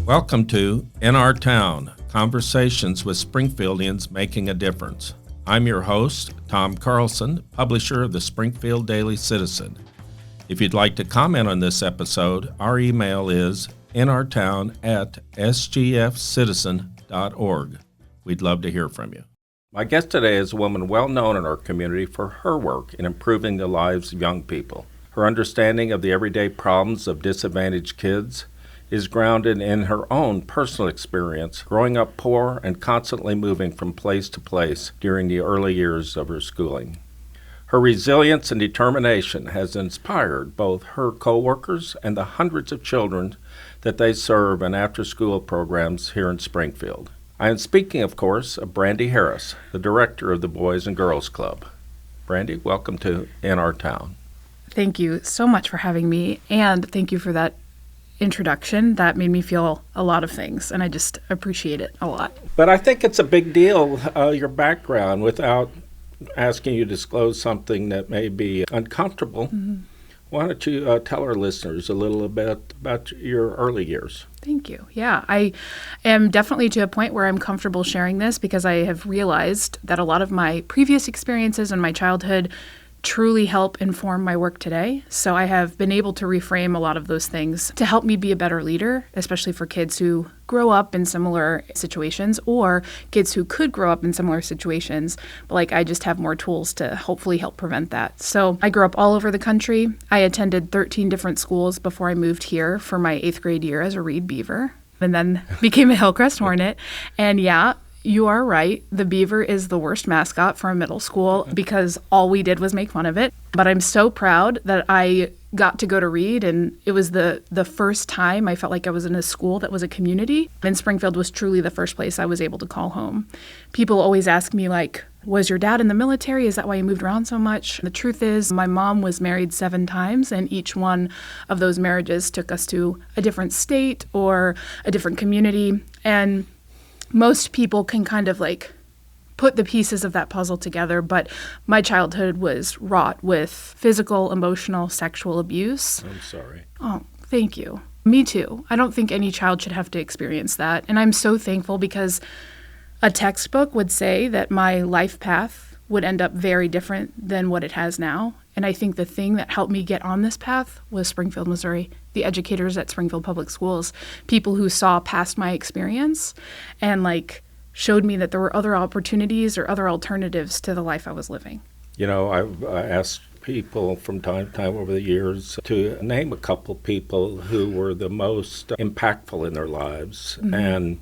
Welcome to In Our Town, Conversations with Springfieldians Making a Difference. I'm your host, Tom Carlson, publisher of the Springfield Daily Citizen. If you'd like to comment on this episode, our email is inourtown@sgfcitizen.org. We'd love to hear from you. My guest today is a woman well known in our community for her work in improving the lives of young people. Her understanding of the everyday problems of disadvantaged kids is grounded in her own personal experience growing up poor and constantly moving from place to place during the early years of her schooling. Her resilience and determination has inspired both her co-workers and the hundreds of children that they serve in after-school programs here in Springfield. I am speaking, of course, of Brandy Harris, the director of the Boys and Girls Club. Brandy, welcome to In Our Town. Thank you so much for having me, and thank you for that introduction. That made me feel a lot of things, and I just appreciate it a lot. But I think it's a big deal, your background, without asking you to disclose something that may be uncomfortable. Mm-hmm. Why don't you tell our listeners a little bit about your early years? Thank you. Yeah, I am definitely to a point where I'm comfortable sharing this because I have realized that a lot of my previous experiences in my childhood truly help inform my work today. So I have been able to reframe a lot of those things to help me be a better leader, especially for kids who grow up in similar situations or kids who could grow up in similar situations. But I just have more tools to hopefully help prevent that. So I grew up all over the country. I attended 13 different schools before I moved here for my 8th grade year as a Reed Beaver, and then became a Hillcrest Hornet. And yeah, you are right. The beaver is the worst mascot for a middle school because all we did was make fun of it. But I'm so proud that I got to go to Reed, and it was the first time I felt like I was in a school that was a community. And Springfield was truly the first place I was able to call home. People always ask me, was your dad in the military? Is that why you moved around so much? The truth is, my mom was married 7 times, and each one of those marriages took us to a different state or a different community. And most people can kind of put the pieces of that puzzle together, but my childhood was wrought with physical, emotional, sexual abuse. I'm sorry. Oh, thank you. Me too. I don't think any child should have to experience that. And I'm so thankful because a textbook would say that my life path would end up very different than what it has now. And I think the thing that helped me get on this path was Springfield, Missouri, the educators at Springfield Public Schools, people who saw past my experience and showed me that there were other opportunities or other alternatives to the life I was living. You know, I've asked people from time to time over the years to name a couple people who were the most impactful in their lives. Mm-hmm. And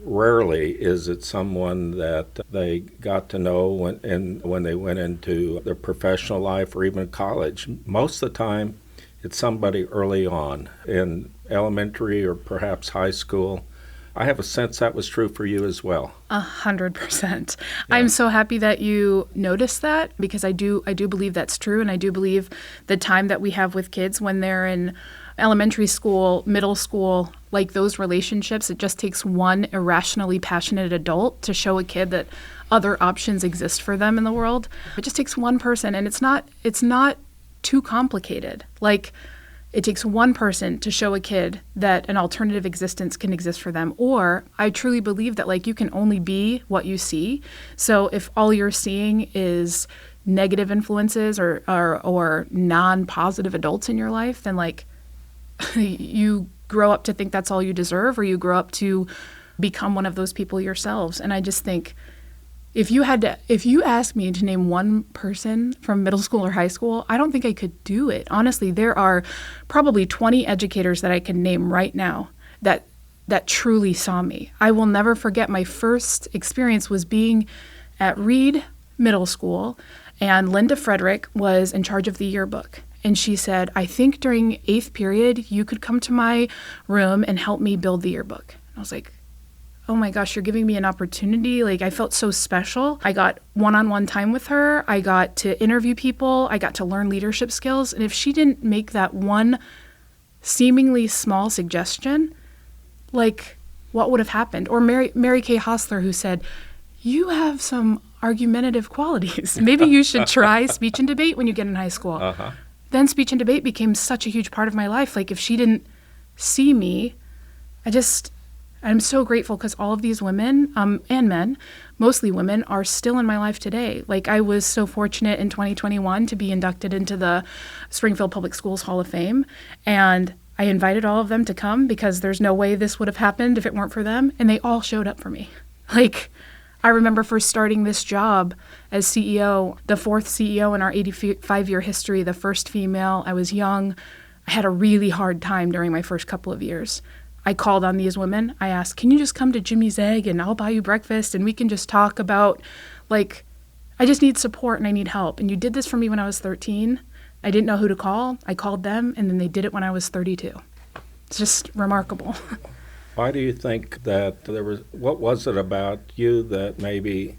rarely is it someone that they got to know when they went into their professional life or even college. Most of the time, it's somebody early on in elementary or perhaps high school. I have a sense that was true for you as well. 100%. Yeah. I'm so happy that you noticed that because I do believe that's true, and I do believe the time that we have with kids when they're in elementary school, middle school, those relationships, it just takes one irrationally passionate adult to show a kid that other options exist for them in the world. It just takes one person, and it's not too complicated. It takes one person to show a kid that an alternative existence can exist for them. Or I truly believe that you can only be what you see. So if all you're seeing is negative influences or non-positive adults in your life, then you grow up to think that's all you deserve, or you grow up to become one of those people yourselves. And I just think if you asked me to name one person from middle school or high school, I don't think I could do it. Honestly, there are probably 20 educators that I can name right now that truly saw me. I will never forget my first experience was being at Reed Middle School, and Linda Frederick was in charge of the yearbook. And she said, I think during 8th period, you could come to my room and help me build the yearbook. And I was like, oh my gosh, you're giving me an opportunity. I felt so special. I got one-on-one time with her. I got to interview people. I got to learn leadership skills. And if she didn't make that one seemingly small suggestion, what would have happened? Or Mary Kay Hostler, who said, you have some argumentative qualities. Maybe you should try speech and debate when you get in high school. Then speech and debate became such a huge part of my life. If she didn't see me I'm so grateful because all of these women and men, mostly women, are still in my life today. Like, I was so fortunate in 2021 to be inducted into the Springfield Public Schools Hall of Fame. And I invited all of them to come because there's no way this would have happened if it weren't for them. And they all showed up for me. Like, I remember first starting this job as CEO, the fourth CEO in our 85-year history, the first female. I was young. I had a really hard time during my first couple of years. I called on these women. I asked, can you just come to Jimmy's Egg and I'll buy you breakfast and we can just talk about, like, I just need support and I need help. And you did this for me when I was 13. I didn't know who to call. I called them, and then they did it when I was 32. It's just remarkable. Why do you think that what was it about you that maybe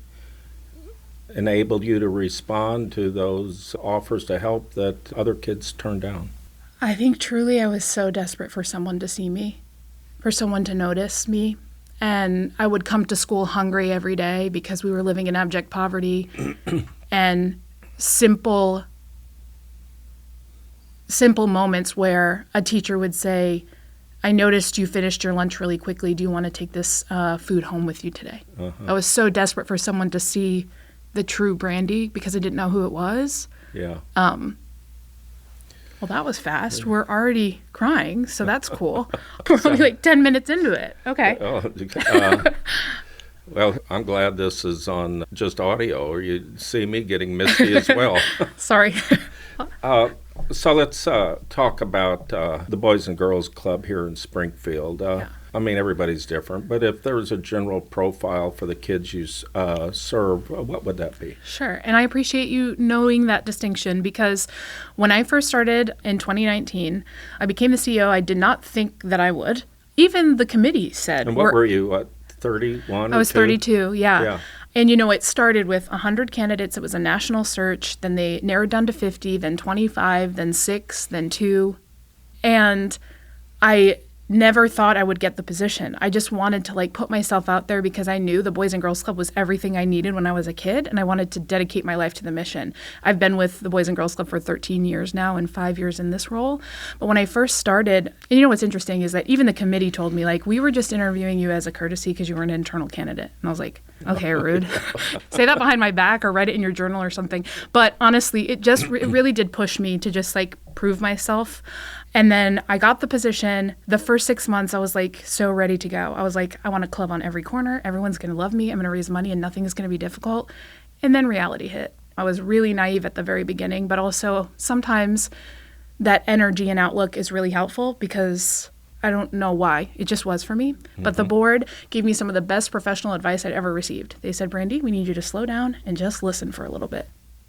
enabled you to respond to those offers to help that other kids turned down? I think truly I was so desperate for someone to see me, for someone to notice me. And I would come to school hungry every day because we were living in abject poverty. And simple moments where a teacher would say, I noticed you finished your lunch really quickly. Do you want to take this food home with you today? I was so desperate for someone to see the true Brandy because I didn't know who it was. Yeah. Well, that was fast. We're already crying, so that's cool. We're only like 10 minutes into it. Okay. Well, I'm glad this is on just audio, or you see me getting misty as well. Sorry. So let's talk about the Boys and Girls Club here in Springfield. I mean, everybody's different, but if there was a general profile for the kids you serve, what would that be? Sure. And I appreciate you knowing that distinction because when I first started in 2019, I became the CEO. I did not think that I would. Even the committee said. And what were you, 31 I was 32, yeah. And, it started with 100 candidates. It was a national search. Then they narrowed down to 50, then 25, then 6, then 2. And I never thought I would get the position. I just wanted to put myself out there because I knew the Boys and Girls Club was everything I needed when I was a kid, and I wanted to dedicate my life to the mission. I've been with the Boys and Girls Club for 13 years now and 5 years in this role. But when I first started, and what's interesting is that even the committee told me, we were just interviewing you as a courtesy because you were an internal candidate. And I was like, okay, rude. Say that behind my back or write it in your journal or something. But honestly, it really did push me to just prove myself. And then I got the position. The first 6 months, I was so ready to go. I was I want a club on every corner. Everyone's going to love me. I'm going to raise money and nothing is going to be difficult. And then reality hit. I was really naive at the very beginning, but also sometimes that energy and outlook is really helpful because I don't know why. It just was for me. Mm-hmm. But the board gave me some of the best professional advice I'd ever received. They said, Brandy, we need you to slow down and just listen for a little bit.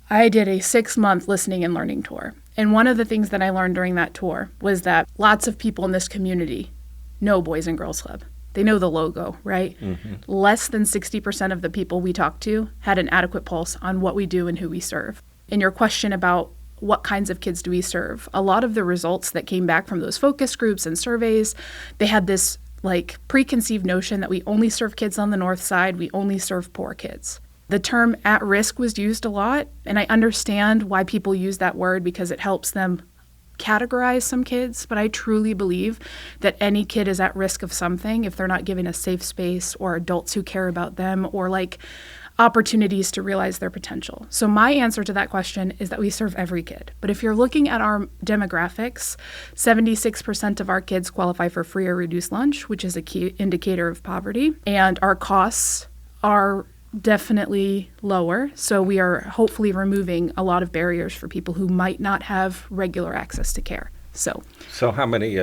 I did a 6-month listening and learning tour. And one of the things that I learned during that tour was that lots of people in this community know Boys and Girls Club. They know the logo, right? Mm-hmm. Less than 60% of the people we talked to had an adequate pulse on what we do and who we serve. And your question about what kinds of kids do we serve, a lot of the results that came back from those focus groups and surveys, they had this preconceived notion that we only serve kids on the north side, we only serve poor kids. The term at risk was used a lot, and I understand why people use that word because it helps them categorize some kids, but I truly believe that any kid is at risk of something if they're not given a safe space or adults who care about them or opportunities to realize their potential. So my answer to that question is that we serve every kid. But if you're looking at our demographics, 76% of our kids qualify for free or reduced lunch, which is a key indicator of poverty, and our costs are definitely lower. So we are hopefully removing a lot of barriers for people who might not have regular access to care. So how many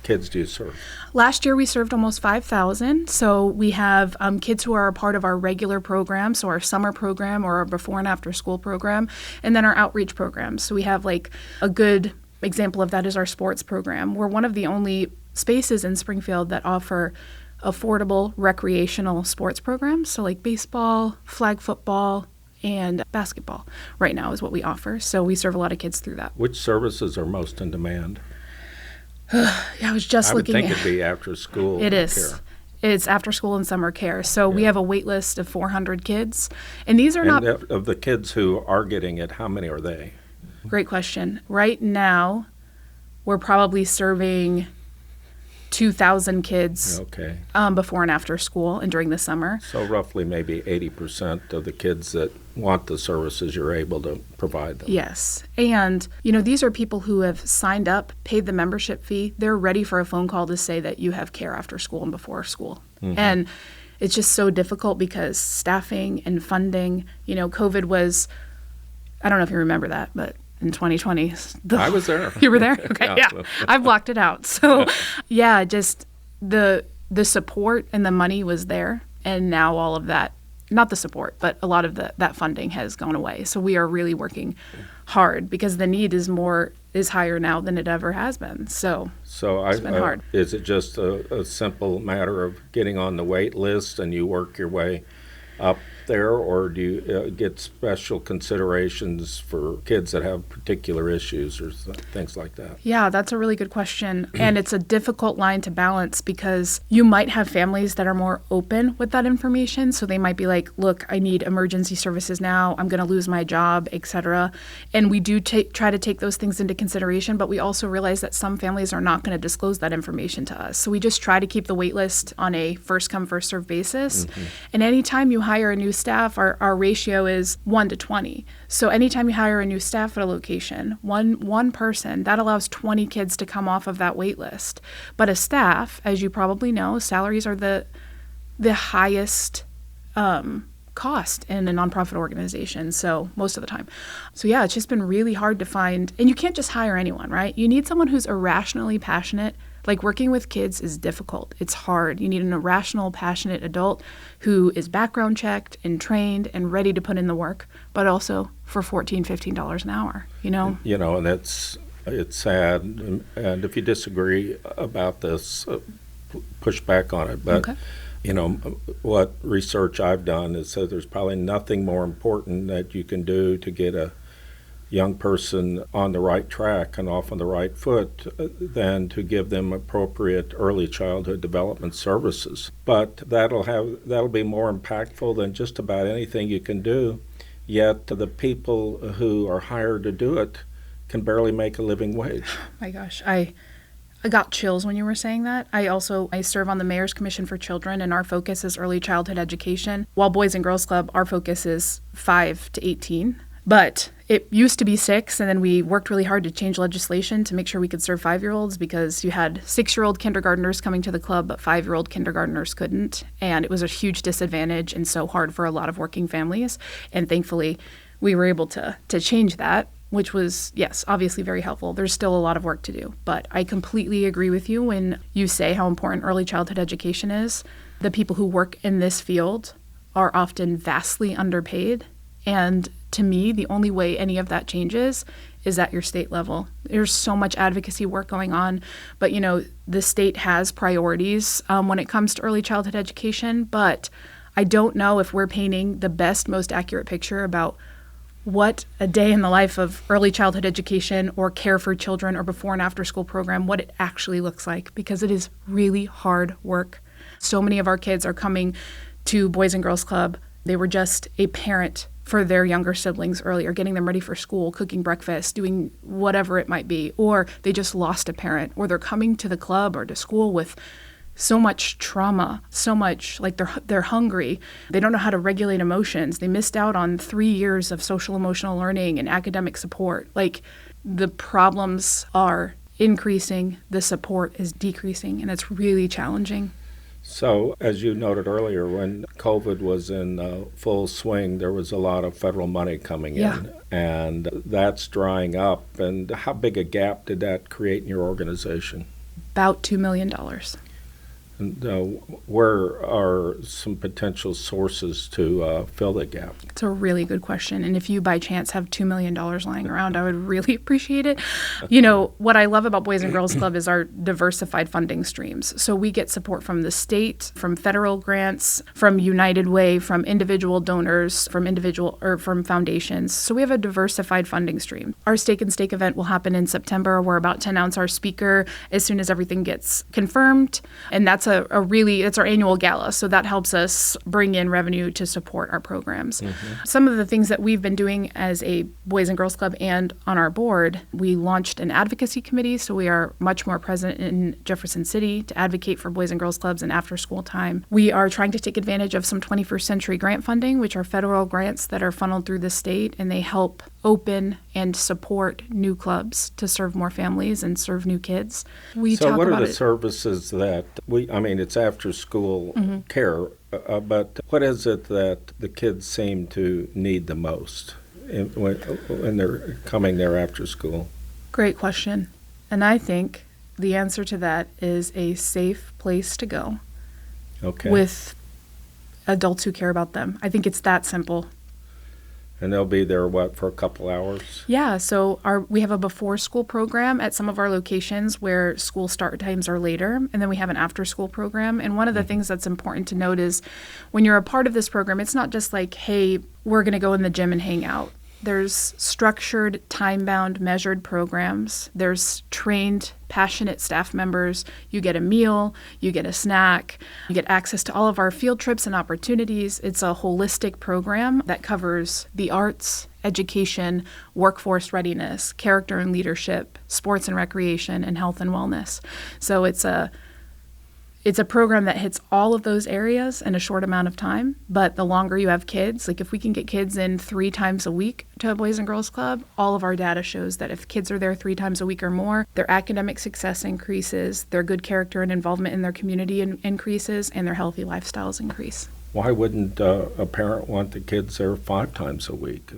kids do you serve? Last year we served almost 5,000. So we have kids who are a part of our regular program, so our summer program or our before and after school program, and then our outreach programs. So we have a good example of that is our sports program. We're one of the only spaces in Springfield that offer affordable recreational sports programs. So baseball, flag football, and basketball right now is what we offer. So we serve a lot of kids through that. Which services are most in demand? I was just looking at... I would think it'd be after school It is. care. It's after school and summer care. So we have a wait list of 400 kids. And these are not... Of the kids who are getting it, how many are they? Great question. Right now, we're probably serving 2,000 kids Okay. before and after school and during the summer. So roughly maybe 80% of the kids that want the services, you're able to provide them. Yes. And, these are people who have signed up, paid the membership fee. They're ready for a phone call to say that you have care after school and before school. Mm-hmm. And it's just so difficult because staffing and funding, COVID was, I don't know if you remember that, but in 2020. I was there. You were there? Okay, yeah. I blocked it out. So, yeah, just the support and the money was there. And now all of that, not the support, but a lot of that funding has gone away. So we are really working hard because the need is higher now than it ever has been. So it's been hard. Is it just a simple matter of getting on the wait list and you work your way up there, or do you get special considerations for kids that have particular issues or things like that? Yeah, that's a really good question. And it's a difficult line to balance because you might have families that are more open with that information. So they might be like, look, I need emergency services now. I'm going to lose my job, etc. And we do try to take those things into consideration, but we also realize that some families are not going to disclose that information to us. So we just try to keep the wait list on a first come, first served basis. Mm-hmm. And anytime you hire a new staff, our ratio is 1 to 20. So anytime you hire a new staff at a location, one person, that allows 20 kids to come off of that wait list. But a staff, as you probably know, salaries are the highest cost in a nonprofit organization, so most of the time. So yeah, it's just been really hard to find, and you can't just hire anyone, right? You need someone who's irrationally passionate. Like working with kids is difficult. It's hard. You need an irrational, passionate adult who is background checked and trained and ready to put in the work, but also for $14, $15 an hour, And it's sad. And if you disagree about this, push back on it. But, okay. What research I've done is that there's probably nothing more important that you can do to get a young person on the right track and off on the right foot than to give them appropriate early childhood development services. But that'll be more impactful than just about anything you can do. Yet the people who are hired to do it can barely make a living wage. My gosh, I got chills when you were saying that. I serve on the Mayor's Commission for Children, and our focus is early childhood education. While Boys and Girls Club, our focus is 5 to 18. But it used to be 6, and then we worked really hard to change legislation to make sure we could serve 5-year-olds because you had 6-year-old kindergartners coming to the club, but 5-year-old kindergartners couldn't. And it was a huge disadvantage and so hard for a lot of working families. And thankfully, we were able to change that, which was, yes, obviously very helpful. There's still a lot of work to do. But I completely agree with you when you say how important early childhood education is. The people who work in this field are often vastly underpaid. And to me, the only way any of that changes is at your state level. There's so much advocacy work going on, but the state has priorities when it comes to early childhood education, but I don't know if we're painting the best, most accurate picture about what a day in the life of early childhood education or care for children or before and after school program, what it actually looks like, because it is really hard work. So many of our kids are coming to Boys and Girls Club. They were just a parent for their younger siblings earlier, getting them ready for school, cooking breakfast, doing whatever it might be, or they just lost a parent, or they're coming to the club or to school with so much trauma, so much like they're hungry. They don't know how to regulate emotions. They missed out on 3 years of social emotional learning and academic support. Like the problems are increasing, the support is decreasing, and it's really challenging. So, as you noted earlier, when COVID was in full swing, there was a lot of federal money coming in, and that's drying up. And how big a gap did that create in your organization? About $2 million. And where are some potential sources to fill that gap? It's a really good question. And if you by chance have $2 million lying around, I would really appreciate it. What I love about Boys and Girls Club is our diversified funding streams. So we get support from the state, from federal grants, from United Way, from individual donors, from foundations. So we have a diversified funding stream. Our Steak and Steak event will happen in September. We're about to announce our speaker as soon as everything gets confirmed. And that's that's that's our annual gala. So that helps us bring in revenue to support our programs. Some of the things that we've been doing as a Boys and Girls Club and on our board, we launched an advocacy committee. So we are much more present in Jefferson City to advocate for Boys and Girls Clubs and after school time. We are trying to take advantage of some 21st century grant funding, which are federal grants that are funneled through the state, and they help open and support new clubs to serve more families and serve new kids. So what are the services that it's after school care, but what is it that the kids seem to need the most when they're coming there after school? Great question. And I think the answer to that is a safe place to go with adults who care about them. I think it's that simple. And they'll be there, for a couple hours? Yeah, so we have a before-school program at some of our locations where school start times are later, and then we have an after-school program. And one of the things that's important to note is when you're a part of this program, it's not just like, hey, we're going to go in the gym and hang out. There's structured, time-bound, measured programs. There's trained, passionate staff members. You get a meal, you get a snack, you get access to all of our field trips and opportunities. It's a holistic program that covers the arts, education, workforce readiness, character and leadership, sports and recreation, and health and wellness. So it's a program that hits all of those areas in a short amount of time, but the longer you have kids, like if we can get kids in 3 times a week to a Boys and Girls Club, all of our data shows that if kids are there 3 times a week or more, their academic success increases, their good character and involvement in their community increases, and their healthy lifestyles increase. Why wouldn't a parent want the kids there 5 times a week?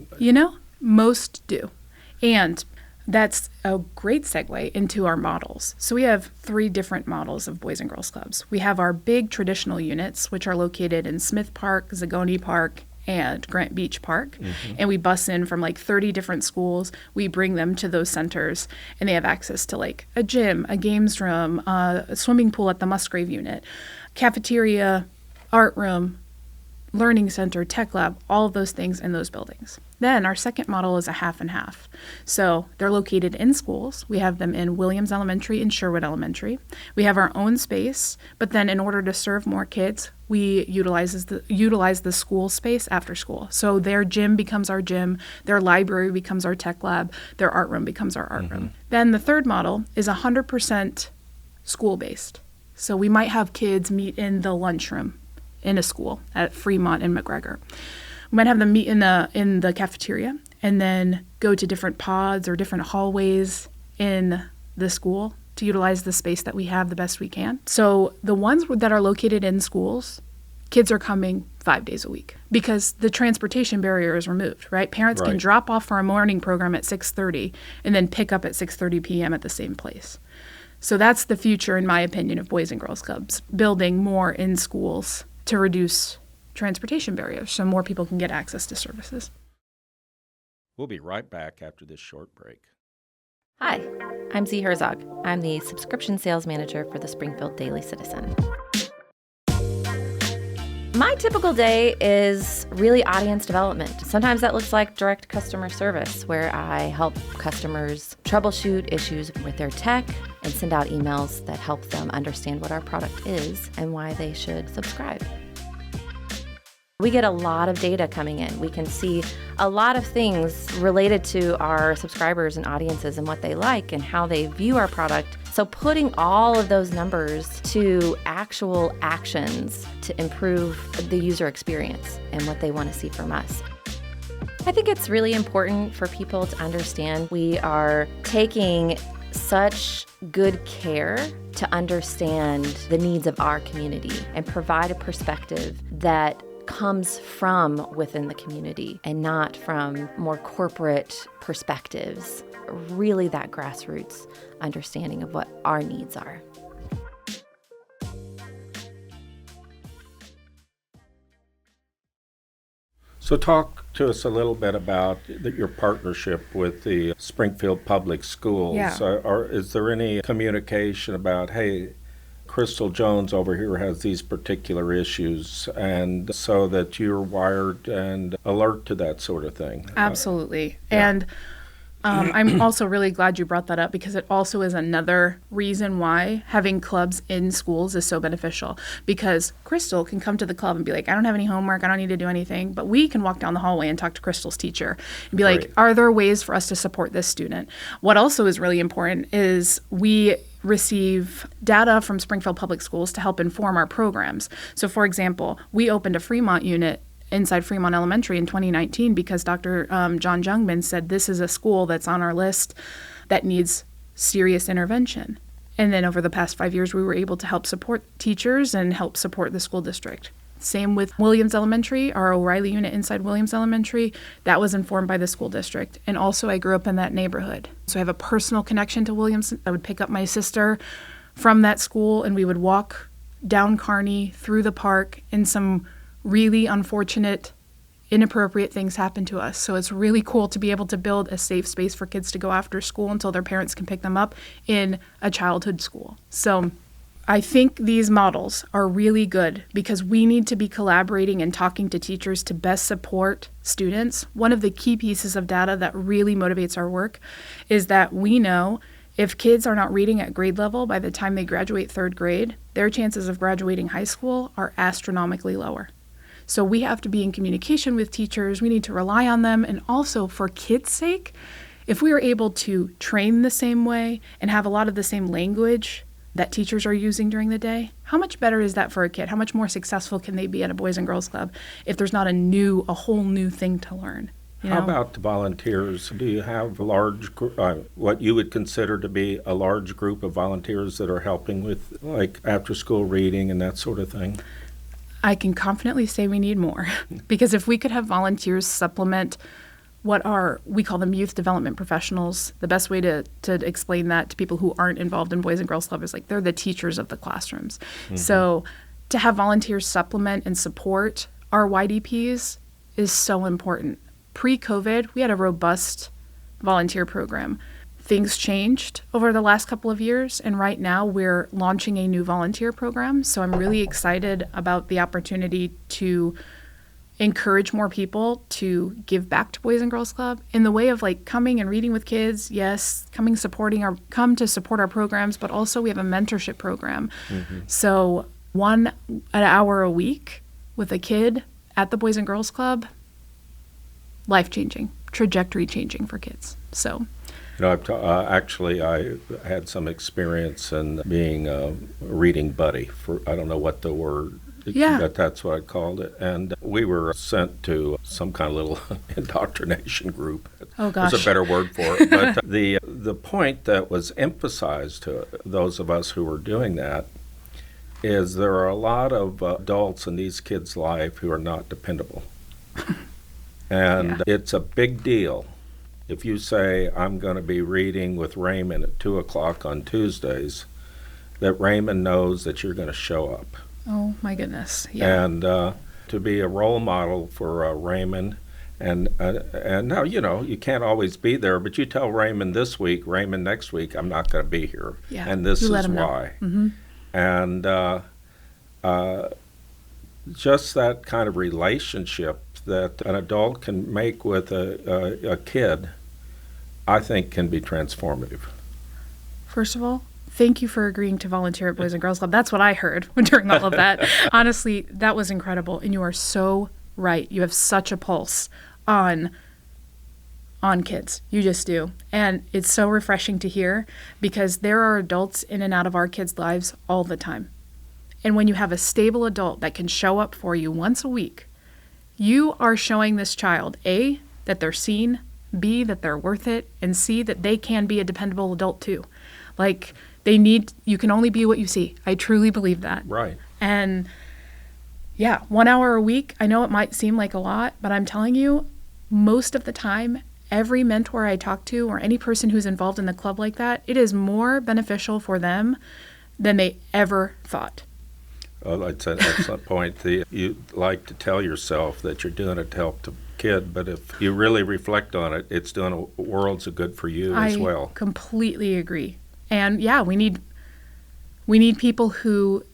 Most do. And that's a great segue into our models. So we have 3 different models of Boys and Girls Clubs. We have our big traditional units, which are located in Smith Park, Zagoni Park, and Grant Beach Park. And we bus in from 30 different schools. We bring them to those centers, and they have access to a gym, a games room, a swimming pool at the Musgrave unit, cafeteria, art room, learning center, tech lab, all of those things in those buildings. Then our second model is a half and half. So they're located in schools. We have them in Williams Elementary and Sherwood Elementary. We have our own space, but then in order to serve more kids, we utilize the school space after school. So their gym becomes our gym, their library becomes our tech lab, their art room becomes our art room. Then the third model is 100% school-based. So we might have kids meet in the lunchroom in a school at Fremont and McGregor. We might have them meet in the cafeteria and then go to different pods or different hallways in the school to utilize the space that we have the best we can. So the ones that are located in schools, kids are coming 5 days a week because the transportation barrier is removed, right? Parents can drop off for a morning program at 6:30 and then pick up at 6:30 p.m. at the same place. So that's the future, in my opinion, of Boys and Girls Clubs, building more in schools to reduce transportation barriers so more people can get access to services. We'll be right back after this short break. Hi, I'm Z Herzog. I'm the subscription sales manager for the Springfield Daily Citizen. My typical day is really audience development. Sometimes that looks like direct customer service, where I help customers troubleshoot issues with their tech and send out emails that help them understand what our product is and why they should subscribe. We get a lot of data coming in. We can see a lot of things related to our subscribers and audiences and what they like and how they view our product. So putting all of those numbers to actual actions to improve the user experience and what they want to see from us. I think it's really important for people to understand we are taking such good care to understand the needs of our community and provide a perspective that comes from within the community and not from more corporate perspectives. Really that grassroots understanding of what our needs are. So talk to us a little bit about your partnership with the Springfield Public Schools. Yeah. Is there any communication about, hey, Crystal Jones over here has these particular issues, and so that you're wired and alert to that sort of thing? Absolutely. Yeah. And I'm also really glad you brought that up because it also is another reason why having clubs in schools is so beneficial. Because Crystal can come to the club and be like, I don't have any homework, I don't need to do anything. But we can walk down the hallway and talk to Crystal's teacher and be like, Right. are there ways for us to support this student? What also is really important is we receive data from Springfield Public Schools to help inform our programs. So, for example, we opened a Fremont unit inside Fremont Elementary in 2019 because Dr. John Jungman said this is a school that's on our list that needs serious intervention. And then over the past 5 years, we were able to help support teachers and help support the school district. Same with Williams Elementary, our O'Reilly unit inside Williams Elementary, that was informed by the school district. And also I grew up in that neighborhood. So I have a personal connection to Williams. I would pick up my sister from that school and we would walk down Kearney through the park, and some really unfortunate, inappropriate things happen to us. So it's really cool to be able to build a safe space for kids to go after school until their parents can pick them up in a childhood school. So I think these models are really good because we need to be collaborating and talking to teachers to best support students. One of the key pieces of data that really motivates our work is that we know if kids are not reading at grade level by the time they graduate third grade, their chances of graduating high school are astronomically lower. So we have to be in communication with teachers. We need to rely on them. And also for kids' sake, if we are able to train the same way and have a lot of the same language that teachers are using during the day, how much better is that for a kid? How much more successful can they be at a Boys and Girls Club if there's not a whole new thing to learn? You How know? about the volunteers? Do you have a large, what you would consider to be a large group of volunteers that are helping with like after-school reading and that sort of thing? I can confidently say we need more because if we could have volunteers supplement we call them youth development professionals. The best way to explain that to people who aren't involved in Boys and Girls Club is like they're the teachers of the classrooms. Mm-hmm. So to have volunteers supplement and support our YDPs is so important. Pre-COVID, we had a robust volunteer program. Things changed over the last couple of years, and right now we're launching a new volunteer program. So I'm really excited about the opportunity to encourage more people to give back to Boys and Girls Club in the way of like coming and reading with kids. Yes, come to support our programs, but also we have a mentorship program. Mm-hmm. So an hour a week with a kid at the Boys and Girls Club, life-changing, trajectory-changing for kids. So. You know, I had some experience in being a reading buddy for, I don't know what the word, but that's what I called it. And we were sent to some kind of little indoctrination group. Oh, gosh. There's a better word for it. But the point that was emphasized to those of us who were doing that is there are a lot of adults in these kids' life who are not dependable. And it's a big deal. If you say, I'm going to be reading with Raymond at 2 o'clock on Tuesdays, that Raymond knows that you're going to show up. Oh, my goodness. Yeah. And to be a role model for Raymond, and now, you know, you can't always be there, but you tell Raymond this week, Raymond next week, I'm not going to be here. Yeah. And this You let is him know. why. Mm-hmm. And just that kind of relationship that an adult can make with a kid, I think can be transformative. First of all, thank you for agreeing to volunteer at Boys and Girls Club. That's what I heard during all of that. Honestly, that was incredible. And you are so right. You have such a pulse on kids. You just do. And it's so refreshing to hear because there are adults in and out of our kids' lives all the time. And when you have a stable adult that can show up for you once a week, you are showing this child, A, that they're seen, B, that they're worth it, and C, that they can be a dependable adult too. Like, you can only be what you see. I truly believe that. Right. And yeah, 1 hour a week, I know it might seem like a lot, but I'm telling you, most of the time, every mentor I talk to or any person who's involved in the club like that, it is more beneficial for them than they ever thought. Well, that's an excellent point. You like to tell yourself that you're doing it to help the kid, but if you really reflect on it, it's doing worlds of good for you as well. I completely agree. And yeah, we need people who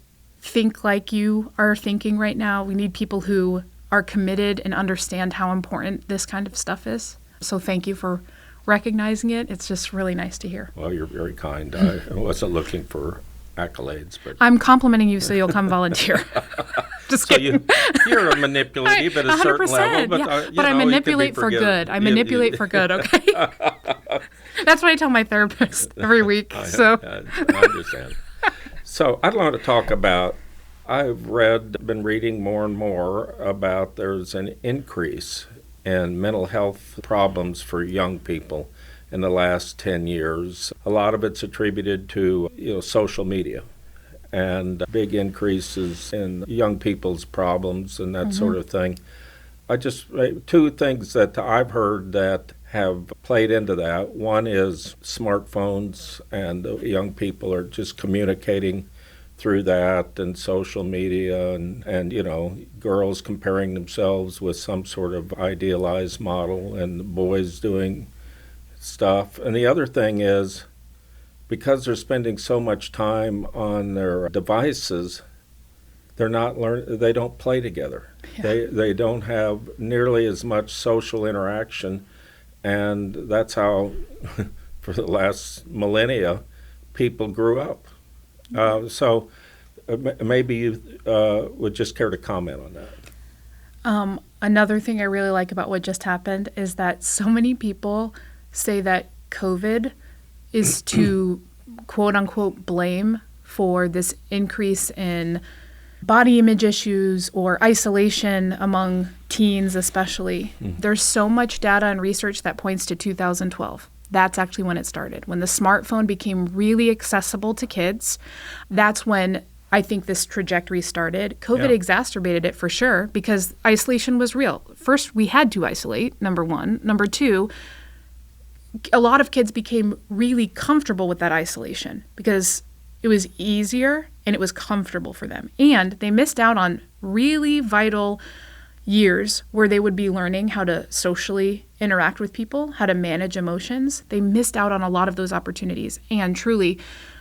think like you are thinking right now. We need people who are committed and understand how important this kind of stuff is. So thank you for recognizing it. It's just really nice to hear. Well, you're very kind. I wasn't looking for accolades, but I'm complimenting you so you'll come volunteer. Just so kidding. you're manipulative at a certain level, but, yeah. But I manipulate for good. I manipulate for good, okay? That's what I tell my therapist every week. I I understand. So I'd like to talk about, I've been reading more and more about there's an increase in mental health problems for young people in the last 10 years. A lot of it's attributed to social media and big increases in young people's problems and that sort of thing. Two things that I've heard that have played into that. One is smartphones, and the young people are just communicating through that and social media and girls comparing themselves with some sort of idealized model and boys doing stuff. And the other thing is, because they're spending so much time on their devices, they don't play together. Yeah. They don't have nearly as much social interaction, and that's how for the last millennia people grew up. So maybe you would just care to comment on that. Another thing I really like about what just happened is that so many people say that COVID is to quote unquote blame for this increase in body image issues or isolation among teens especially. There's so much data and research that points to 2012. That's actually when it started. When the smartphone became really accessible to kids, that's when I think this trajectory started. COVID exacerbated it for sure because isolation was real. First, we had to isolate, number one. Number two, a lot of kids became really comfortable with that isolation because it was easier and it was comfortable for them. And they missed out on really vital years where they would be learning how to socially interact with people, how to manage emotions. They missed out on a lot of those opportunities. And truly,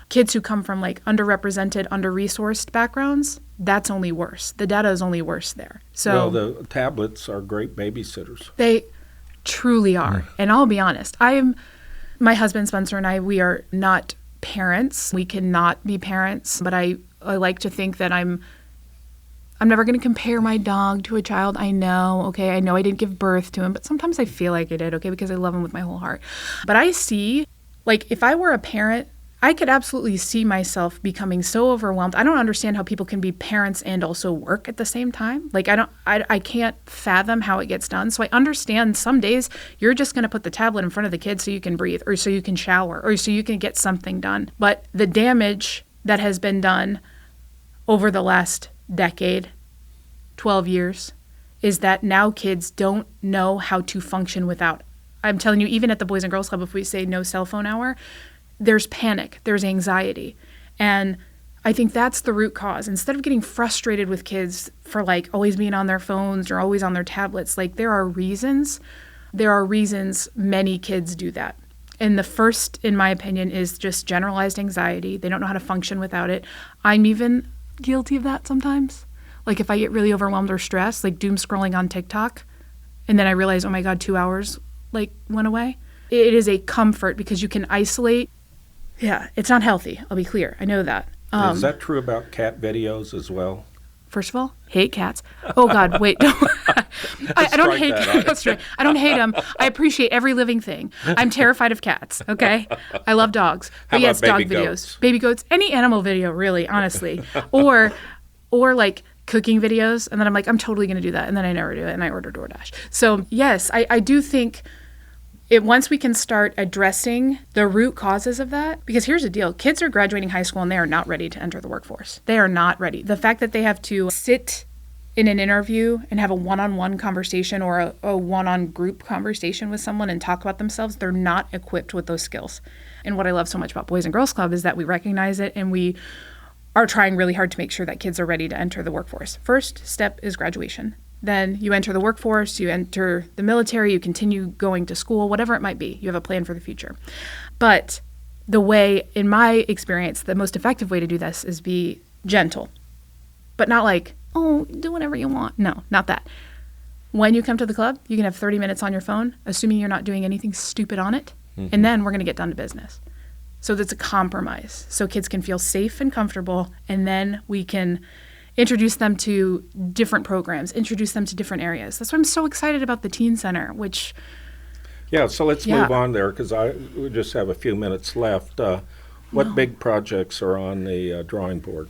kids who come from underrepresented, under-resourced backgrounds, that's only worse. The data is only worse there. So the tablets are great babysitters. They truly are. And I'll be honest, my husband Spencer and I, we are not parents. We cannot be parents, but I like to think that I'm never going to compare my dog to a child. I know, okay, I know I didn't give birth to him, but sometimes I feel like I did, okay, because I love him with my whole heart. But I see, if I were a parent, I could absolutely see myself becoming so overwhelmed. I don't understand how people can be parents and also work at the same time. I can't fathom how it gets done. So I understand some days you're just going to put the tablet in front of the kid so you can breathe or so you can shower or so you can get something done. But the damage that has been done over the last decade, 12 years, is that now kids don't know how to function without. I'm telling you, even at the Boys and Girls Club, if we say no cell phone hour, there's panic, there's anxiety. And I think that's the root cause. Instead of getting frustrated with kids for always being on their phones or always on their tablets, there are reasons many kids do that. And the first, in my opinion, is just generalized anxiety. They don't know how to function without it. I'm even guilty of that sometimes. If I get really overwhelmed or stressed, doom scrolling on TikTok, and then I realize, oh my God, 2 hours went away. It is a comfort because you can isolate. Yeah, it's not healthy. I'll be clear. I know that. Is that true about cat videos as well? First of all, hate cats. Oh God, wait. I don't hate cats. I don't hate them. I appreciate every living thing. I'm terrified of cats. Okay, I love dogs. But yes, dog videos, baby goats, any animal video, really, honestly, or cooking videos, and then I'm I'm totally going to do that, and then I never do it, and I order DoorDash. So yes, I do think. Once we can start addressing the root causes of that, because here's the deal, kids are graduating high school and they are not ready to enter the workforce. They are not ready. The fact that they have to sit in an interview and have a one-on-one conversation or a one-on-group conversation with someone and talk about themselves, they're not equipped with those skills. And what I love so much about Boys and Girls Club is that we recognize it and we are trying really hard to make sure that kids are ready to enter the workforce. First step is graduation. Then you enter the workforce, you enter the military, you continue going to school, whatever it might be. You have a plan for the future. But the way, in my experience, the most effective way to do this is be gentle. But not oh, do whatever you want. No, not that. When you come to the club, you can have 30 minutes on your phone, assuming you're not doing anything stupid on it. And then we're going to get down to business. So that's a compromise. So kids can feel safe and comfortable. And then we can introduce them to different programs, introduce them to different areas. That's why I'm so excited about the Teen Center, which... Yeah, so let's move on there because we just have a few minutes left. What big projects are on the drawing board?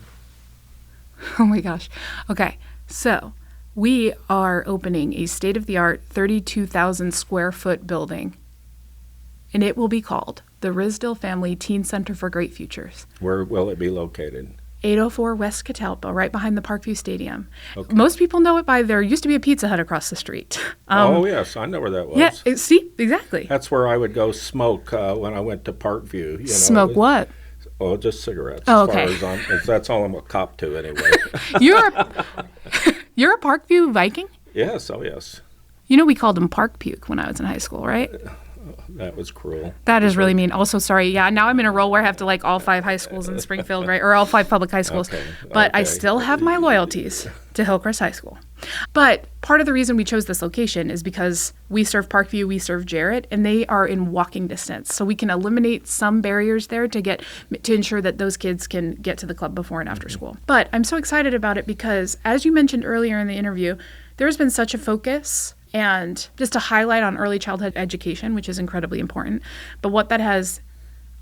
Oh my gosh. Okay, so we are opening a state-of-the-art 32,000 square foot building, and it will be called the Risdale Family Teen Center for Great Futures. Where will it be located? 804 West Catalpa, right behind the Parkview Stadium. Okay. Most people know it by there used to be a Pizza Hut across the street. Oh, yes, I know where that was. Yeah, see, exactly. That's where I would go smoke when I went to Parkview. You know, Smoke what? Oh, just cigarettes. Oh, as okay. far as that's all I'm a cop to anyway. You're a Parkview Viking? Yes, oh yes. You know we called him Park Puke when I was in high school, right? That was cruel. That is really mean. Also, sorry. Yeah, now I'm in a role where I have to like all 5 high schools in Springfield, right? Or all 5 public high schools. Okay, But I okay. still have my loyalties to Hillcrest High School. But part of the reason we chose this location is because we serve Parkview, we serve Jarrett, and they are in walking distance. So we can eliminate some barriers there to ensure that those kids can get to the club before and after school. But I'm so excited about it because, as you mentioned earlier in the interview, there's been such a focus and just a highlight on early childhood education, which is incredibly important. But what that has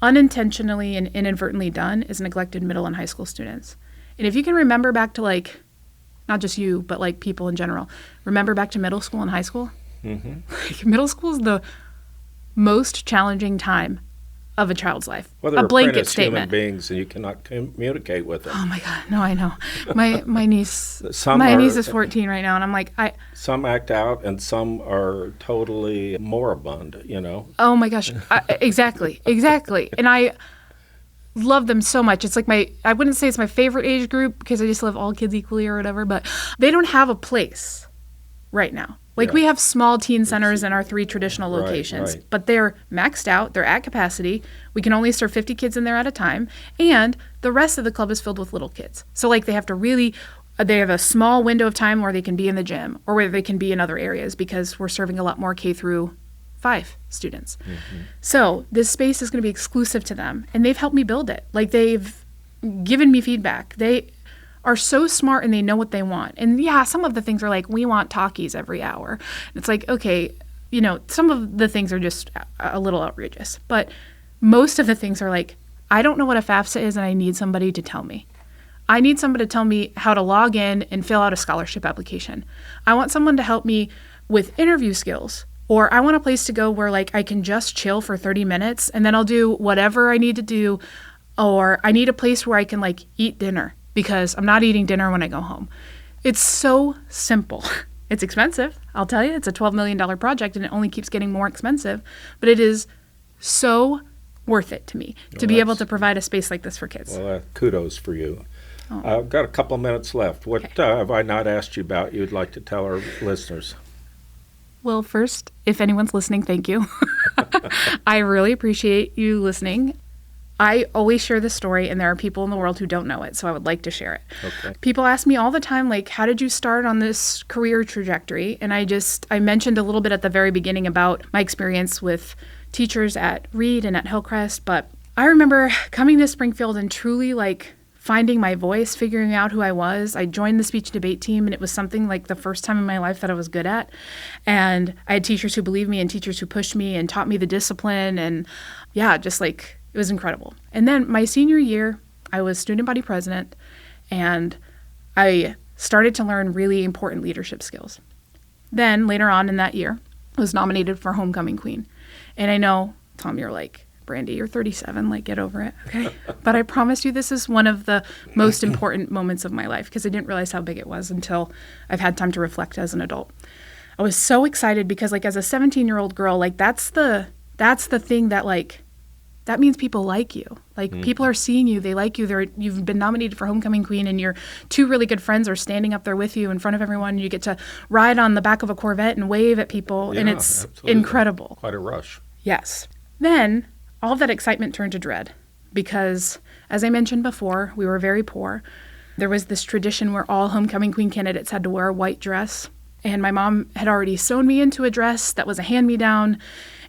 unintentionally and inadvertently done is neglected middle and high school students. And if you can remember back to like, not just you, but like people in general, remember back to middle school and high school? Like middle school is the most challenging time of a child's life. Well, they're a blanket apprentice statement. human beings, and you cannot communicate with them. Oh my God, no, I know. My niece, Some niece are- is 14 right now, and I'm like, Some act out, and some are totally moribund. You know. oh my gosh, exactly. And I love them so much. It's like I wouldn't say it's my favorite age group because I just love all kids equally or whatever, but they don't have a place right now. Like we have small teen centers in our 3 traditional locations, right. but they're maxed out, they're at capacity. We can only serve 50 kids in there at a time, and the rest of the club is filled with little kids. So like they have a small window of time where they can be in the gym or where they can be in other areas because we're serving a lot more K through 5 students. So this space is going to be exclusive to them, and they've helped me build it. Like they've given me feedback. They are so smart and they know what they want. And yeah, some of the things are like, we want talkies every hour. It's like, okay, you know, some of the things are just a little outrageous, but most of the things are like, I don't know what a FAFSA is and I need somebody to tell me. I need somebody to tell me how to log in and fill out a scholarship application. I want someone to help me with interview skills, or I want a place to go where like I can just chill for 30 minutes and then I'll do whatever I need to do, or I need a place where I can like eat dinner because I'm not eating dinner when I go home. It's so simple. It's expensive, I'll tell you. It's a $12 million project and it only keeps getting more expensive, but it is so worth it to me to be able to provide a space like this for kids. Well, kudos for you. I've got a couple minutes left. What have I not asked you about you'd like to tell our listeners? Well, first, if anyone's listening, thank you. I really appreciate you listening. I always share this story, and there are people in the world who don't know it, so I would like to share it. Okay. People ask me all the time, like, how did you start on this career trajectory? And I mentioned a little bit at the very beginning about my experience with teachers at Reed and at Hillcrest, but I remember coming to Springfield and truly, like, finding my voice, figuring out who I was. I joined the speech debate team, and it was something like the first time in my life that I was good at. And I had teachers who believed me and teachers who pushed me and taught me the discipline, and yeah, just like, it was incredible. And then my senior year, I was student body president, and I started to learn really important leadership skills. Then later on in that year, I was nominated for homecoming queen. And I know, Tom, you're like, Brandy, you're 37, like, get over it, okay? But I promise you this is one of the most important moments of my life because I didn't realize how big it was until I've had time to reflect as an adult. I was so excited because, like, as a 17-year-old girl, like, that's the thing that, like, that means people like you. Like, people are seeing you. They like you. You've been nominated for homecoming queen, and your 2 really good friends are standing up there with you in front of everyone. And you get to ride on the back of a Corvette and wave at people, and it's absolutely. incredible. Quite a rush. Yes. Then all of that excitement turned to dread because, as I mentioned before, we were very poor. There was this tradition where all homecoming queen candidates had to wear a white dress. And my mom had already sewn me into a dress that was a hand-me-down,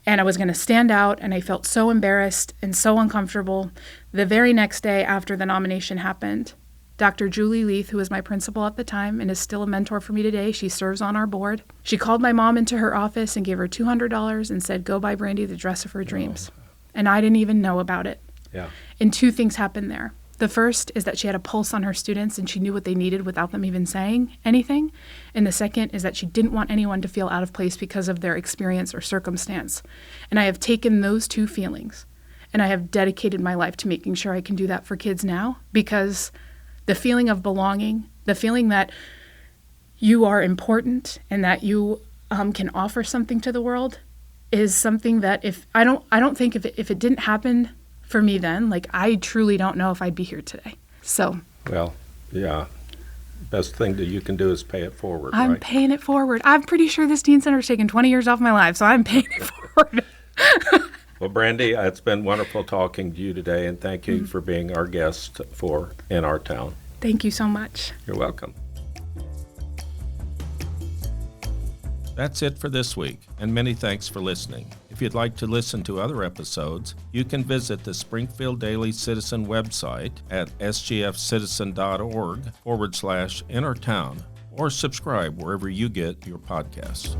and I was going to stand out, and I felt so embarrassed and so uncomfortable. The very next day after the nomination happened, Dr. Julie Leith, who was my principal at the time and is still a mentor for me today, she serves on our board. She called my mom into her office and gave her $200 and said, "Go buy Brandy the dress of her dreams." And I didn't even know about it. Yeah. And two things happened there. The first is that she had a pulse on her students and she knew what they needed without them even saying anything. And the second is that she didn't want anyone to feel out of place because of their experience or circumstance. And I have taken those two feelings and I have dedicated my life to making sure I can do that for kids now, because the feeling of belonging, the feeling that you are important and that you can offer something to the world is something that if I don't think if it didn't happen for me then, like, I truly don't know if I'd be here today. So. Well, yeah. Best thing that you can do is pay it forward, I'm right? paying it forward. I'm pretty sure this teen center's taken 20 years off my life, so I'm paying it forward. Well, Brandy, it's been wonderful talking to you today, and thank you for being our guest in our town. Thank you so much. You're welcome. That's it for this week, and many thanks for listening. If you'd like to listen to other episodes, you can visit the Springfield Daily Citizen website at sgfcitizen.org/innertown or subscribe wherever you get your podcasts.